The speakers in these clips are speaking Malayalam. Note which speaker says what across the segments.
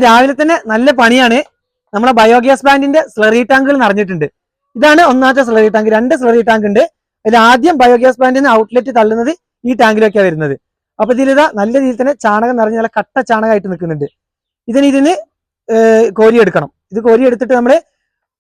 Speaker 1: രാവിലെ തന്നെ നല്ല പണിയാണ്. നമ്മളെ ബയോഗ്യാസ് പ്ലാന്റിന്റെ സ്ലറി ടാങ്കുകൾ നിറഞ്ഞിട്ടുണ്ട്. ഇതാണ് ഒന്നാമത്തെ സ്ലറി ടാങ്ക്. 2 സ്ലറി ടാങ്ക് ഉണ്ട്. അതിൽ ആദ്യം ബയോഗ്യാസ് പ്ലാന്റിന് ഔട്ട്ലെറ്റ് തള്ളുന്നത് ഈ ടാങ്കിലൊക്കെയാണ് വരുന്നത്. അപ്പൊ ഇതിലിതാ നല്ല രീതിയിൽ തന്നെ ചാണകം നിറഞ്ഞ നല്ല കട്ട ചാണകമായിട്ട് നിൽക്കുന്നുണ്ട്. ഇതിന് കോരിയെടുക്കണം. ഇത് കോരിയെടുത്തിട്ട് നമ്മൾ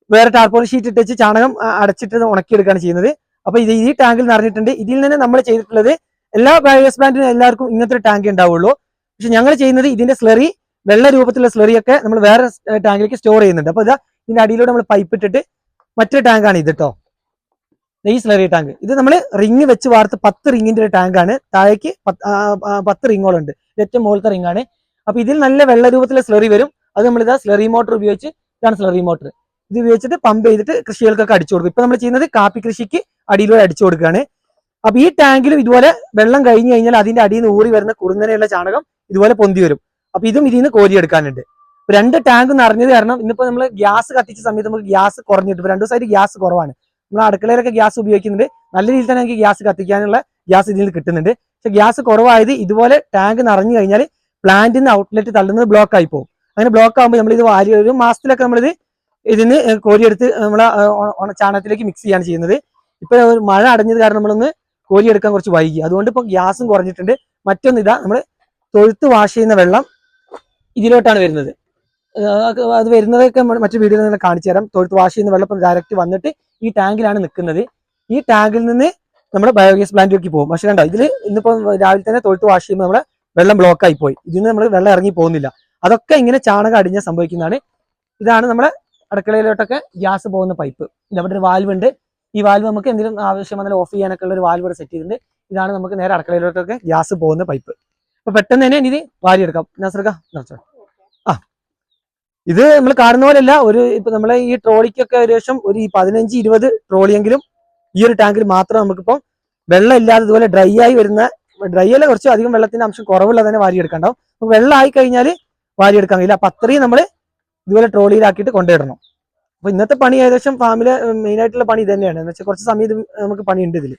Speaker 1: വേറെ ടാർപോളിൻ ഷീറ്റ് ഇട്ടിച്ച് ചാണകം അടച്ചിട്ട് ഉണക്കിയെടുക്കുകയാണ് ചെയ്യുന്നത്. അപ്പൊ ഇത് ഈ ടാങ്കിൽ നിറഞ്ഞിട്ടുണ്ട്. ഇതിൽ നിന്ന് നമ്മൾ ചെയ്തിട്ടുള്ളത് എല്ലാ ബയോഗ്യാസ് പ്ലാന്റിനും എല്ലാവർക്കും ഇങ്ങനത്തെ ഒരു ടാങ്ക് ഉണ്ടാവുള്ളൂ. പക്ഷെ ഞങ്ങൾ ചെയ്യുന്നത് ഇതിന്റെ സ്ലറി, വെള്ള രൂപത്തിലുള്ള സ്ലറിയൊക്കെ നമ്മൾ വേറെ ടാങ്കിലേക്ക് സ്റ്റോർ ചെയ്യുന്നുണ്ട്. അപ്പൊ ഇതാ ഇതിന്റെ അടിയിലൂടെ നമ്മൾ പൈപ്പ് ഇട്ടിട്ട് മറ്റൊരു ടാങ്കാണ് ഇത് കേട്ടോ, ഈ സ്ലറി ടാങ്ക്. ഇത് നമ്മൾ റിങ് വെച്ച് വാർത്ത് 10 റിങ്ങിന്റെ ഒരു ടാങ്കാണ്. താഴേക്ക് 10 റിങ്ങോളുണ്ട്. ഏറ്റവും മുകളിലത്തെ റിങ്ങാണ്. അപ്പൊ ഇതിൽ നല്ല വെള്ള രൂപത്തിലുള്ള സ്ലറി വരും. അത് നമ്മളിതാ സ്ലറി മോട്ടർ ഉപയോഗിച്ച്, ഇതാണ് സ്ലറി മോട്ടർ, ഇത് ഉപയോഗിച്ചിട്ട് പമ്പ് ചെയ്തിട്ട് കൃഷികൾക്കൊക്കെ അടിച്ചു കൊടുക്കും. ഇപ്പൊ നമ്മൾ ചെയ്യുന്നത് കാപ്പി കൃഷിക്ക് അടിയിലൂടെ അടിച്ചു കൊടുക്കുകയാണ്. അപ്പൊ ഈ ടാങ്കിലും ഇതുപോലെ വെള്ളം കഴിഞ്ഞു കഴിഞ്ഞാൽ അതിന്റെ അടിയിൽ നിന്ന് ഊറി വരുന്ന കുറുന്നനെയുള്ള ചാണകം ഇതുപോലെ പൊന്തി വരും. അപ്പൊ ഇതും ഇതിൽ നിന്ന് കോരിയെടുക്കാനുണ്ട്. 2 ടാങ്ക് നിറഞ്ഞത് കാരണം ഇന്നിപ്പോ നമ്മൾ ഗ്യാസ് കത്തിച്ച സമയത്ത് നമുക്ക് ഗ്യാസ് കുറഞ്ഞിട്ട് 2 ദിവസമായിട്ട് ഗ്യാസ് കുറവാണ്. നമ്മൾ അടുക്കളയിലൊക്കെ ഗ്യാസ് ഉപയോഗിക്കുന്നുണ്ട്. നല്ല രീതിയിൽ തന്നെ നമുക്ക് ഗ്യാസ് കത്തിക്കാനുള്ള ഗ്യാസ് ഇതിൽ കിട്ടുന്നുണ്ട്. പക്ഷെ ഗ്യാസ് കുറവായത് ഇതുപോലെ ടാങ്ക് നിറഞ്ഞു കഴിഞ്ഞാൽ പ്ലാന്റിന് ഔട്ട്ലെറ്റ് തള്ളുന്നത് ബ്ലോക്ക് ആയി പോകും. അങ്ങനെ ബ്ലോക്ക് ആകുമ്പോൾ നമ്മളിത് വാരി ഒരു മാസത്തിലൊക്കെ നമ്മളിത് ഇതിന് കോരിയെടുത്ത് നമ്മളെ ചാണകത്തിലേക്ക് മിക്സ് ചെയ്യാണ് ചെയ്യുന്നത്. ഇപ്പൊ മഴ അടഞ്ഞത് കാരണം നമ്മളൊന്ന് കോരിയെടുക്കാൻ കുറച്ച് വൈകി. അതുകൊണ്ട് ഇപ്പൊ ഗ്യാസും കുറഞ്ഞിട്ടുണ്ട്. മറ്റൊന്ന് ഇതാ, നമ്മൾ തൊഴുത്ത് വാഷ് ചെയ്യുന്ന വെള്ളം ഇതിലോട്ടാണ് വരുന്നത്. അത് വരുന്നതൊക്കെ മറ്റു വീഡിയോയിൽ നിന്ന് കാണിച്ചു തരാം. തൊഴുത്ത് വാഷ് ചെയ്യുന്ന വെള്ളം ഇപ്പം ഡയറക്റ്റ് വന്നിട്ട് ഈ ടാങ്കിലാണ് നിൽക്കുന്നത്. ഈ ടാങ്കിൽ നിന്ന് നമ്മുടെ ബയോഗ്യാസ് പ്ലാന്റിലേക്ക് പോകും. പക്ഷെ കണ്ടോ, ഇതിൽ ഇന്നിപ്പോൾ രാവിലെ തന്നെ തൊഴുത്ത് വാഷ് ചെയ്യുമ്പോൾ നമ്മുടെ വെള്ളം ബ്ലോക്ക് ആയി പോയി. ഇതിന് നമ്മൾ വെള്ളം ഇറങ്ങി പോകുന്നില്ല. അതൊക്കെ ഇങ്ങനെ ചാണകം അടിഞ്ഞാൽ സംഭവിക്കുന്നതാണ്. ഇതാണ് നമ്മുടെ അടുക്കളയിലോട്ടൊക്കെ ഗ്യാസ് പോകുന്ന പൈപ്പ്. ഇതവിടെ ഒരു വാൽവ് ഉണ്ട്. ഈ വാൽവ് നമുക്ക് എന്തെങ്കിലും ആവശ്യം വന്നാൽ ഓഫ് ചെയ്യാനൊക്കെ ഉള്ള ഒരു വാൽവ് ഇവിടെ സെറ്റ് ചെയ്തിട്ടുണ്ട്. ഇതാണ് നമുക്ക് നേരെ അടുക്കളയിലോട്ടൊക്കെ ഗ്യാസ് പോകുന്ന പൈപ്പ്. അപ്പൊ പെട്ടെന്ന് തന്നെ ഇത് വാരിയെടുക്കാം. നസർക്ക ആ, ഇത് നമ്മൾ കാണുന്ന പോലെയല്ല. ഇപ്പൊ നമ്മളെ ഈ ട്രോളിക്കൊക്കെ ഏകദേശം ഒരു 15-20 ട്രോളിയെങ്കിലും ഈ ഒരു ടാങ്കിൽ മാത്രം നമുക്കിപ്പം വെള്ളം ഇല്ലാതെ ഇതുപോലെ ഡ്രൈ ആയി വരുന്ന, ഡ്രൈ അല്ല, കുറച്ച് അധികം വെള്ളത്തിന്റെ അംശം കുറവുള്ള തന്നെ വാരിയെടുക്കണ്ടാവും. അപ്പൊ വെള്ളം ആയി കഴിഞ്ഞാൽ വാരിയെടുക്കാൻ കഴിയില്ല. അപ്പൊ അത്രയും നമ്മൾ ഇതുപോലെ ട്രോളിയിലാക്കിയിട്ട് കൊണ്ടുവരണം. അപ്പൊ ഇന്നത്തെ പണി ഏകദേശം ഫാമിലെ മെയിൻ ആയിട്ടുള്ള പണി ഇത് തന്നെയാണ്. എന്ന് വെച്ചാൽ കുറച്ച് സമയം നമുക്ക് പണിയുണ്ട് ഇതിൽ.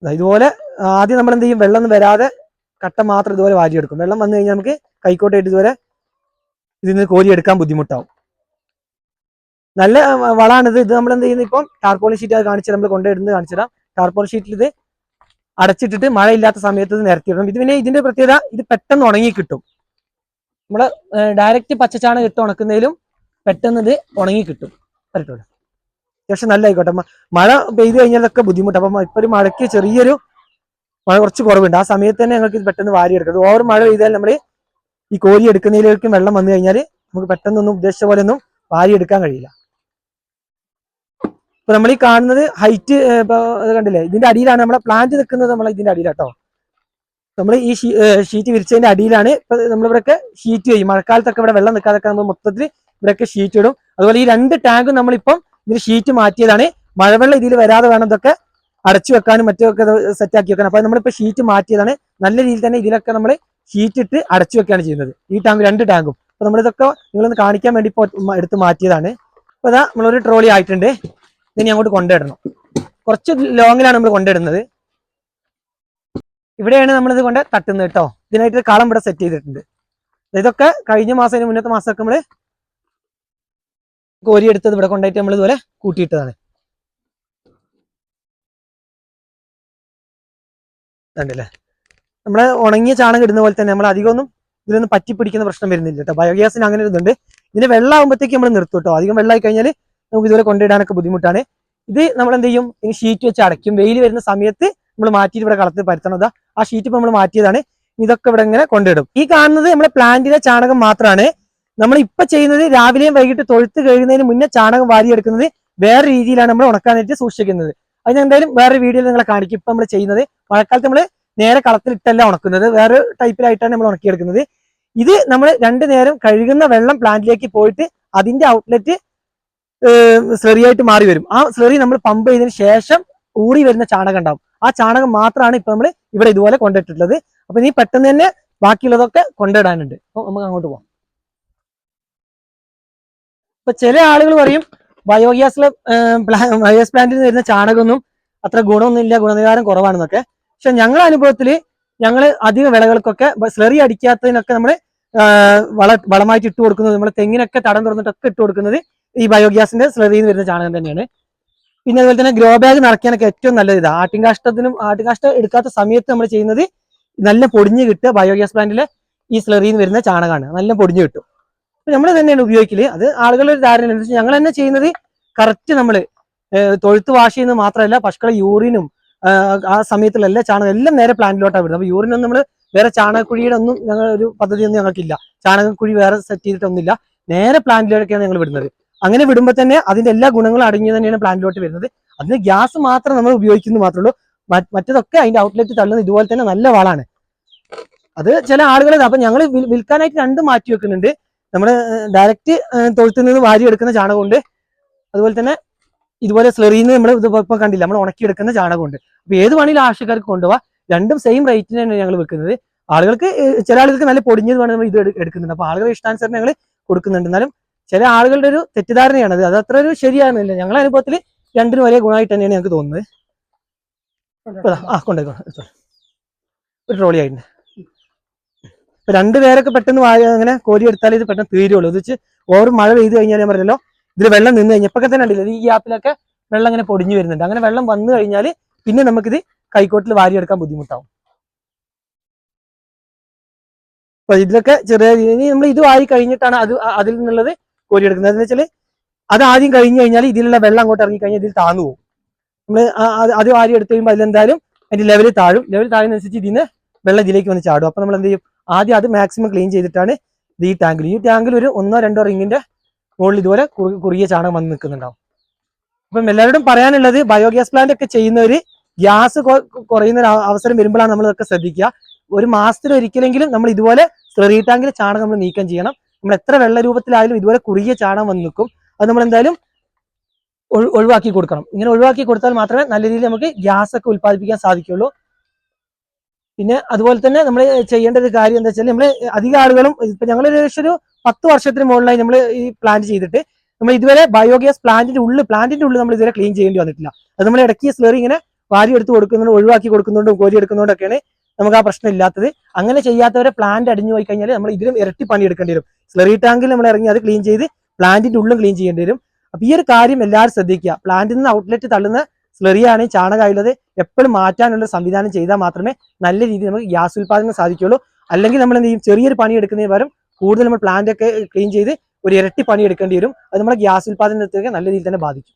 Speaker 1: ഇതുപോലെ ആദ്യം നമ്മൾ എന്ത് ചെയ്യും, വെള്ളം ഒന്നും വരാതെ കട്ട മാത്രം ഇതുപോലെ വാരിയെടുക്കും. വെള്ളം വന്നു കഴിഞ്ഞാൽ നമുക്ക് കൈക്കോട്ടായിട്ട് ഇതുപോലെ ഇതിൽ നിന്ന് കോരിയെടുക്കാൻ ബുദ്ധിമുട്ടാവും. നല്ല വളമാണിത്. ഇത് നമ്മൾ എന്ത് ചെയ്യുന്നത്, ഇപ്പം ടാർപോളിൻ ഷീറ്റ് അത് കാണിച്ചാൽ നമ്മൾ കൊണ്ടുവരുന്നത് കാണിച്ചിടാം. ടാർപോളിൻ ഷീറ്റിൽ ഇത് അടച്ചിട്ടിട്ട് മഴയില്ലാത്ത സമയത്ത് ഇത് നിരത്തിയിടണം. ഇത് പിന്നെ ഇതിന്റെ പ്രത്യേകത, ഇത് പെട്ടെന്ന് ഉണങ്ങി കിട്ടും. നമ്മള് ഡയറക്റ്റ് പച്ചച്ചാണകം ഇട്ട് ഉണക്കുന്നതിലും പെട്ടെന്ന് ഇത് ഉണങ്ങി കിട്ടും. പറ്റൂല, പക്ഷെ നല്ല ആയിക്കോട്ടെ. മഴ പെയ്തു കഴിഞ്ഞാലൊക്കെ ബുദ്ധിമുട്ട്. അപ്പം ഇപ്പൊ ഒരു മഴയ്ക്ക് ചെറിയൊരു മഴ കുറച്ച് കുറവുണ്ട്. ആ സമയത്ത് തന്നെ ഞങ്ങൾക്ക് ഇത് പെട്ടെന്ന് വാരിയെടുക്കാം. ഓവർ മഴ പെയ്താൽ നമ്മൾ ഈ കോരി എടുക്കുന്നതിലേക്കും വെള്ളം വന്നു കഴിഞ്ഞാൽ നമുക്ക് പെട്ടെന്നൊന്നും ഉദ്ദേശിച്ച പോലെ ഒന്നും വാരിയെടുക്കാൻ കഴിയില്ല. ഇപ്പൊ നമ്മൾ ഈ കാണുന്നത് ഹൈറ്റ്, ഇപ്പൊ കണ്ടില്ലേ, ഇതിന്റെ അടിയിലാണ് നമ്മളെ പ്ലാന്റ് നിൽക്കുന്നത്. നമ്മൾ ഇതിന്റെ അടിയിലാട്ടോ, നമ്മൾ ഈ ഷീറ്റ് വിരിച്ചതിന്റെ അടിയിലാണ്. ഇപ്പൊ നമ്മളിവിടെയൊക്കെ ഷീറ്റ് ചെയ്യും. മഴക്കാലത്തൊക്കെ ഇവിടെ വെള്ളം നിൽക്കാതൊക്കെ നമ്മൾ മൊത്തത്തിൽ ഇവിടെയൊക്കെ ഷീറ്റ് ഇടും. അതുപോലെ ഈ 2 ടാങ്കും നമ്മളിപ്പം ഇതിന് ഷീറ്റ് മാറ്റിയതാണ്. മഴവെള്ളം ഇതിൽ വരാതെ വേണം ഇതൊക്കെ അടച്ചു വെക്കാനും മറ്റൊക്കെ സെറ്റാക്കി വെക്കാനും. അപ്പൊ നമ്മളിപ്പോ ഷീറ്റ് മാറ്റിയതാണ്. നല്ല രീതിയിൽ തന്നെ ഇതിലൊക്കെ നമ്മൾ ഷീറ്റ് ഇട്ട് അടച്ചു വെക്കുകയാണ് ചെയ്യുന്നത്. ഈ ടാങ്ക് 2 ടാങ്കും. അപ്പൊ നമ്മളിതൊക്കെ നിങ്ങളൊന്ന് കാണിക്കാൻ വേണ്ടി ഇപ്പോൾ എടുത്ത് മാറ്റിയതാണ്. അപ്പൊ അതാ നമ്മളൊരു ട്രോളി ആയിട്ടുണ്ട്. ഇതിനി അങ്ങോട്ട് കൊണ്ടിടണം. കുറച്ച് ലോങ്ങിലാണ് നമ്മൾ കൊണ്ടിടുന്നത്. ഇവിടെയാണ് നമ്മളിത് കൊണ്ട് തട്ടുന്നത് കേട്ടോ. ഇതിനായിട്ട് കളം ഇവിടെ സെറ്റ് ചെയ്തിട്ടുണ്ട്. ഇതൊക്കെ കഴിഞ്ഞ മാസം, മുന്നത്തെ മാസമൊക്കെ നമ്മള് കോരിയെടുത്തത് ഇവിടെ കൊണ്ടായിട്ട് നമ്മൾ ഇതുപോലെ കൂട്ടിയിട്ടതാണ്. കണ്ടില്ലേ, നമ്മളെ ഉണങ്ങിയ ചാണകം ഇടുന്ന പോലെ തന്നെ നമ്മൾ അധികമൊന്നും ഇതിലൊന്നും പറ്റിപ്പിടിക്കുന്ന പ്രശ്നം വരുന്നില്ല കേട്ടോ. ബയോഗ്യാസിന് അങ്ങനെ ഒരു ഇതുണ്ട്. ഇതിന് വെള്ളം ആകുമ്പോഴത്തേക്ക് നമ്മൾ നിർത്തും കേട്ടോ. അധികം വെള്ളമായി കഴിഞ്ഞാൽ നമുക്ക് ഇതുപോലെ കൊണ്ടിടാനൊക്കെ ബുദ്ധിമുട്ടാണ്. ഇത് നമ്മൾ എന്ത് ചെയ്യും, ഇനി ഷീറ്റ് വെച്ച് അടയ്ക്കും. വെയിൽ വരുന്ന സമയത്ത് നമ്മൾ മാറ്റിയിട്ട് ഇവിടെ കളത്തിൽ പരത്തണതാ. ആ ഷീറ്റ് ഇപ്പൊ നമ്മൾ മാറ്റിയതാണ്. ഇതൊക്കെ ഇവിടെ ഇങ്ങനെ കൊണ്ടിടും. ഈ കാണുന്നത് നമ്മുടെ പ്ലാന്റിലെ ചാണകം മാത്രമാണ്. നമ്മൾ ഇപ്പൊ ചെയ്യുന്നത് രാവിലെയും വൈകിട്ട് തൊഴുത്ത് കഴിയുന്നതിന് മുന്നേ ചാണകം വാരിയെടുക്കുന്നത് വേറെ രീതിയിലാണ് നമ്മൾ ഉണക്കാനായിട്ട് സൂക്ഷിക്കുന്നത്. അത് ഞാൻ എന്തായാലും വേറെ വീഡിയോയിൽ നിങ്ങളെ കാണിക്കും. ഇപ്പൊ നമ്മൾ ചെയ്യുന്നത് മഴക്കാലത്ത് നമ്മൾ നേരെ കളത്തിലിട്ടല്ല ഉണക്കുന്നത്, വേറെ ടൈപ്പിലായിട്ടാണ് നമ്മൾ ഉണക്കിയെടുക്കുന്നത്. ഇത് നമ്മൾ 2 നേരം കഴുകുന്ന വെള്ളം പ്ലാന്റിലേക്ക് പോയിട്ട് അതിന്റെ ഔട്ട്ലെറ്റ് സ്ലറിയായിട്ട് മാറി വരും. ആ സ്ലറി നമ്മൾ പമ്പ് ചെയ്തതിന് ശേഷം ഊറി വരുന്ന ചാണകം ഉണ്ടാവും. ആ ചാണകം മാത്രമാണ് ഇപ്പൊ നമ്മൾ ഇവിടെ ഇതുപോലെ കൊണ്ടിട്ടുള്ളത്. അപ്പൊ ഇനി പെട്ടെന്ന് തന്നെ ബാക്കിയുള്ളതൊക്കെ കൊണ്ടിടാനുണ്ട്. അപ്പൊ നമുക്ക് അങ്ങോട്ട് പോകാം. ഇപ്പൊ ചില ആളുകൾ പറയും ബയോഗ്യാസ് പ്ലാന്റിൽ നിന്ന് വരുന്ന ചാണകമൊന്നും അത്ര ഗുണമൊന്നും ഇല്ല, ഗുണനിലവാരം കുറവാണെന്നൊക്കെ. പക്ഷെ ഞങ്ങളുടെ അനുഭവത്തിൽ ഞങ്ങൾ അധിക വിളകൾക്കൊക്കെ സ്ലറി അടിക്കാത്തതിനൊക്കെ നമ്മൾ വളമായിട്ട് ഇട്ട് കൊടുക്കുന്നത്, നമ്മൾ തെങ്ങിനൊക്കെ തടം തുറന്നിട്ടൊക്കെ ഇട്ട് കൊടുക്കുന്നത് ഈ ബയോഗ്യാസിന്റെ സ്ലറിയിൽ നിന്ന് വരുന്ന ചാണകം തന്നെയാണ്. പിന്നെ അതുപോലെ തന്നെ ഗ്രോ ബാഗ് നിറയ്ക്കാനൊക്കെ ഏറ്റവും നല്ലത് ഇതാണ്. ആട്ടിൻകാഷ്ടം എടുക്കാത്ത സമയത്ത് നമ്മൾ ചെയ്യുന്നത് നല്ല പൊടിഞ്ഞ് കിട്ടുക ബയോഗ്യാസ് പ്ലാന്റിലെ ഈ സ്ലറിയിൽ നിന്ന് വരുന്ന ചാണകമാണ്. നല്ല പൊടിഞ്ഞ് കിട്ടും. അപ്പൊ നമ്മൾ തന്നെയാണ് ഉപയോഗിക്കല്. അത് ആളുകളുടെ ഒരു ധാരണ അനുസരിച്ച് ഞങ്ങൾ തന്നെ ചെയ്യുന്നത് കറക്റ്റ് നമ്മൾ തൊഴുത്ത് വാഷ് ചെയ്യുന്നത് മാത്രമല്ല, പശുക്കളെ യൂറിനും ആ സമയത്തുള്ള എല്ലാ ചാണകം എല്ലാം നേരെ പ്ലാന്റിലോട്ടാണ് വിടുന്നത്. അപ്പൊ യൂറിനൊന്നും നമ്മൾ വേറെ ചാണകക്കുഴിയുടെ ഒന്നും ഞങ്ങൾ ഒരു പദ്ധതിയൊന്നും ഞങ്ങൾക്കില്ല. ചാണകക്കുഴി വേറെ സെറ്റ് ചെയ്തിട്ടൊന്നുമില്ല. നേരെ പ്ലാന്റിലോട്ടൊക്കെയാണ് ഞങ്ങൾ വിടുന്നത്. അങ്ങനെ വിടുമ്പോൾ തന്നെ അതിന്റെ എല്ലാ ഗുണങ്ങളും അടങ്ങി തന്നെയാണ് പ്ലാന്റിലോട്ട് വരുന്നത്. അതിന് ഗ്യാസ് മാത്രം നമ്മൾ ഉപയോഗിക്കുന്നത് മാത്രമേ ഉള്ളൂ. മറ്റതൊക്കെ അതിന്റെ ഔട്ട്ലെറ്റ് തള്ളുന്നത് ഇതുപോലെ തന്നെ നല്ല വളമാണ്. അത് ചില ആളുകൾ അപ്പൊ ഞങ്ങൾ വിൽക്കാനായിട്ട് രണ്ടും മാറ്റി വെക്കുന്നുണ്ട്. നമ്മുടെ ഡയറക്റ്റ് തൊഴുത്തിൽ നിന്ന് വാരി എടുക്കുന്ന ചാണകമുണ്ട്, അതുപോലെ തന്നെ ഇതുപോലെ സ്ലറിയിൽ നിന്ന് നമ്മൾ ഇതിപ്പോ കണ്ടില്ല നമ്മൾ ഉണക്കിയെടുക്കുന്ന ചാണകമുണ്ട്. അപ്പൊ ഏത് വേണമെങ്കിലും ആവശ്യക്കാർക്ക് കൊണ്ടുപോകാം. രണ്ടും സെയിം റേറ്റിനാണ് ഞങ്ങൾ വെക്കുന്നത്. ആളുകൾക്ക് ചില ആളുകൾക്ക് നല്ല പൊടിഞ്ഞത് വേണം നമ്മൾ ഇത് എടുക്കുന്നുണ്ട്. അപ്പൊ ആളുകളുടെ ഇഷ്ടാനുസരണം ഞങ്ങൾ കൊടുക്കുന്നുണ്ട്. എന്നാലും ചില ആളുകളുടെ ഒരു തെറ്റിദ്ധാരണയാണ് അത് അത്ര ഒരു ശരിയാകുന്നില്ല. ഞങ്ങളുടെ അനുഭവത്തിൽ രണ്ടിനും ഒരേ ഗുണമായിട്ട് തന്നെയാണ് ഞങ്ങൾക്ക് തോന്നുന്നത്. കൊണ്ടുപോയി ഒരു ട്രോളി ആയിട്ടുണ്ട്. ഇപ്പൊ രണ്ടുപേരൊക്കെ പെട്ടെന്ന് അങ്ങനെ കോരി എടുത്താൽ ഇത് പെട്ടെന്ന് തീരുള്ളൂ. ഇത് വെച്ച് ഓവർ മഴ പെയ്ത് കഴിഞ്ഞാൽ ഞാൻ പറഞ്ഞല്ലോ, ഇതിൽ വെള്ളം നിന്ന് കഴിഞ്ഞപ്പോൾ തന്നെ ഉണ്ടല്ലോ ഈ ഗ്യാപ്പിലൊക്കെ വെള്ളം ഇങ്ങനെ പൊടിഞ്ഞു വരുന്നുണ്ട്. അങ്ങനെ വെള്ളം വന്നു കഴിഞ്ഞാൽ പിന്നെ നമുക്കിത് കൈക്കോട്ടിൽ വാരിയെടുക്കാൻ ബുദ്ധിമുട്ടാവും. അപ്പൊ ഇതിലൊക്കെ ചെറിയ രീതിയിൽ നമ്മൾ ഇത് വാരി കഴിഞ്ഞിട്ടാണ് അതിൽ നിന്നുള്ളത് കോരിയെടുക്കുന്നത്. എന്ന് വെച്ചാൽ അത് ആദ്യം കഴിഞ്ഞു കഴിഞ്ഞാൽ ഇതിലുള്ള വെള്ളം അങ്ങോട്ട് ഇറങ്ങി കഴിഞ്ഞാൽ ഇതിൽ താന്നു പോകും. നമ്മൾ അത് വാരി എടുത്തു കഴിയുമ്പോൾ അതിലെന്തായാലും അതിന്റെ ലെവൽ താഴുന്നതനുസരിച്ച് ഇതിന് വെള്ളം ഇതിലേക്ക് വന്ന് ചാടും. അപ്പൊ നമ്മൾ എന്ത് ചെയ്യും, ആദ്യം അത് മാക്സിമം ക്ലീൻ ചെയ്തിട്ടാണ് ഇത് ഈ ടാങ്കിൽ ഒരു 1-2 റിങ്ങിന്റെ മുകളിൽ ഇതുപോലെ കുറുകിയ ചാണകം വന്ന് നിൽക്കുന്നുണ്ടാവും. അപ്പം എല്ലാവരോടും പറയാനുള്ളത് ബയോഗ്യാസ് പ്ലാന്റ് ഒക്കെ ചെയ്യുന്നവര് ഗ്യാസ് കുറയുന്ന അവസരം വരുമ്പോഴാണ് നമ്മൾ ഇതൊക്കെ ശ്രദ്ധിക്കുക. ഒരു മാസത്തിൽ ഒരിക്കലെങ്കിലും നമ്മൾ ഇതുപോലെ സ്ലറി ടാങ്കിൽ ചാണകം നമ്മൾ നീക്കം ചെയ്യണം. നമ്മൾ എത്ര വെള്ള രൂപത്തിലായാലും ഇതുപോലെ കുറുകിയ ചാണകം വന്ന് നിൽക്കും. അത് നമ്മൾ എന്തായാലും ഒഴിവാക്കി കൊടുക്കണം. ഇങ്ങനെ ഒഴിവാക്കി കൊടുത്താൽ മാത്രമേ നല്ല രീതിയിൽ നമുക്ക് ഗ്യാസ് ഒക്കെ ഉത്പാദിപ്പിക്കാൻ സാധിക്കുള്ളൂ. പിന്നെ അതുപോലെ തന്നെ നമ്മൾ ചെയ്യേണ്ട ഒരു കാര്യം എന്താ വെച്ചാൽ, നമ്മൾ അധിക ആളുകളും ഇപ്പൊ ഞങ്ങൾ ഏകദേശം ഒരു 10 വർഷത്തിന് മുകളിലായി നമ്മൾ ഈ പ്ലാന്റ് ചെയ്തിട്ട് നമ്മൾ ഇതുവരെ ബയോഗ്യാസ് പ്ലാന്റിന്റെ ഉള്ളിൽ നമ്മൾ ഇതുവരെ ക്ലീൻ ചെയ്യേണ്ടി വന്നിട്ടില്ല. അത് നമ്മൾ ഇടയ്ക്ക് സ്ലറി ഇങ്ങനെ വാരി എടുത്ത് കൊടുക്കുന്നുണ്ട്, ഒഴിവാക്കി കൊടുക്കുന്നുണ്ടും കോരി എടുക്കുന്നതുകൊണ്ടൊക്കെയാണ് നമുക്ക് ആ പ്രശ്നം ഇല്ലാത്തത്. അങ്ങനെ ചെയ്യാത്തവരെ പ്ലാന്റ് അടിഞ്ഞു പോയി കഴിഞ്ഞാൽ നമ്മൾ ഇതിലും ഇരട്ടി പണി എടുക്കേണ്ടി വരും. സ്ലറി ടാങ്കിൽ നമ്മൾ ഇറങ്ങി അത് ക്ലീൻ ചെയ്ത് പ്ലാന്റിന്റെ ഉള്ളും ക്ലീൻ ചെയ്യേണ്ടി വരും. അപ്പൊ ഈ ഒരു കാര്യം എല്ലാവരും ശ്രദ്ധിക്കുക. പ്ലാന്റിൽ നിന്ന് ഔട്ട്ലെറ്റ് തള്ളുന്ന സ്ലറിയാണ് ചാണകമായുള്ളത് എപ്പോഴും മാറ്റാനുള്ള സംവിധാനം ചെയ്താൽ മാത്രമേ നല്ല രീതിയിൽ നമുക്ക് ഗ്യാസ് ഉൽപ്പാദനം സാധിക്കുള്ളൂ. അല്ലെങ്കിൽ നമ്മൾ എന്ത് ചെയ്യും, ചെറിയൊരു പണി എടുക്കുന്നതിന് പകരം കൂടുതൽ നമ്മൾ പ്ലാന്റ് ഒക്കെ ക്ലീൻ ചെയ്ത് ഒരു ഇരട്ടി പണി എടുക്കേണ്ടി വരും. അത് നമ്മുടെ ഗ്യാസ് ഉൽപ്പാദനത്തെയൊക്കെ നല്ല രീതിയിൽ തന്നെ ബാധിക്കും.